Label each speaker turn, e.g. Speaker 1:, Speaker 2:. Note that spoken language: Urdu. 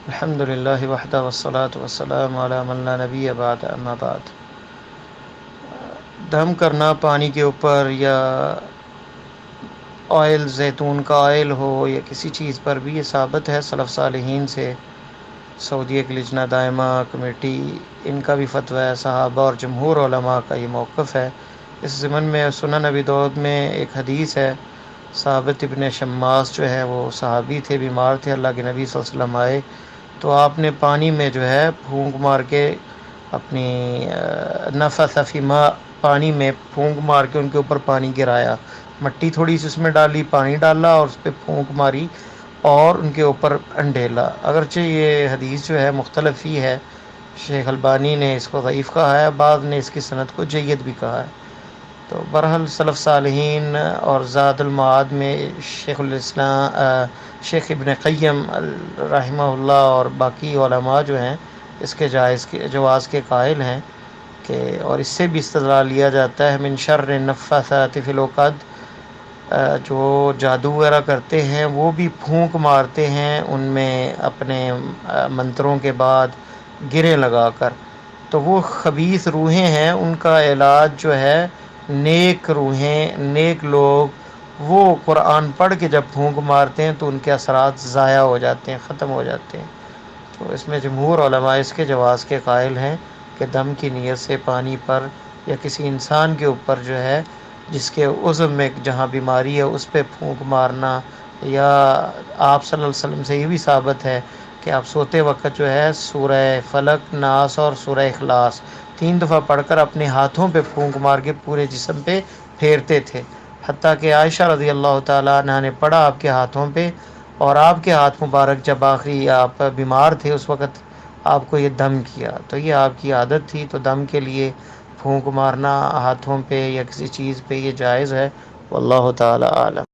Speaker 1: الحمد للہ وحدہ والصلاة والسلام علی من لا نبی بعد اما بعد۔ دم کرنا پانی کے اوپر یا آئل، زیتون کا آئل ہو یا کسی چیز پر بھی، یہ ثابت ہے سلف صالحین سے۔ سعودیہ کی لجنہ دائمہ کمیٹی، ان کا بھی فتویٰ ہے، صحابہ اور جمہور علماء کا یہ موقف ہے۔ اس ضمن میں سنن ابی داؤد میں ایک حدیث ہے، ثابت ابن شماس جو ہے وہ صحابی تھے، بیمار تھے، اللہ کے نبی صلی اللہ علیہ وسلم آئے تو آپ نے پانی میں جو ہے پھونک مار کے اپنی نفث فی ماء، پانی میں پھونک مار کے ان کے اوپر پانی گرایا، مٹی تھوڑی سی اس میں ڈالی، پانی ڈالا اور اس پہ پھونک ماری اور ان کے اوپر انڈیلا۔ اگرچہ یہ حدیث جو ہے مختلف ہی ہے، شیخ البانی نے اس کو ضعیف کہا ہے، بعض نے اس کی سند کو جید بھی کہا ہے۔ تو بہرحال سلف صالحین اور زاد المعاد میں شیخ ابن قیم رحمہ اللہ اور باقی علماء جو ہیں اس کے جواز کے قائل ہیں کہ، اور اس سے بھی استدلال لیا جاتا ہے، من شر النفاثات فی العقد، جو جادو وغیرہ کرتے ہیں وہ بھی پھونک مارتے ہیں ان میں اپنے منتروں کے بعد گرے لگا کر، تو وہ خبیث روحیں ہیں، ان کا علاج جو ہے نیک روحیں، نیک لوگ وہ قرآن پڑھ کے جب پھونک مارتے ہیں تو ان کے اثرات ضائع ہو جاتے ہیں، ختم ہو جاتے ہیں۔ تو اس میں جمہور علماء اس کے جواز کے قائل ہیں کہ دم کی نیت سے پانی پر یا کسی انسان کے اوپر جو ہے جس کے عضو میں جہاں بیماری ہے اس پہ پھونک مارنا، یا آپ صلی اللہ علیہ وسلم سے یہ بھی ثابت ہے کہ آپ سوتے وقت جو ہے سورہ فلق، ناس اور سورہ اخلاص 3 دفعہ پڑھ کر اپنے ہاتھوں پہ پھونک مار کے پورے جسم پہ پھیرتے تھے، حتیٰ کہ عائشہ رضی اللہ تعالیٰ عنہ نے پڑھا آپ کے ہاتھوں پہ، اور آپ کے ہاتھ مبارک جب آخری آپ بیمار تھے اس وقت آپ کو یہ دم کیا، تو یہ آپ کی عادت تھی، تو دم کے لیے پھونک مارنا ہاتھوں پہ یا کسی چیز پہ یہ جائز ہے، واللہ تعالی عالم۔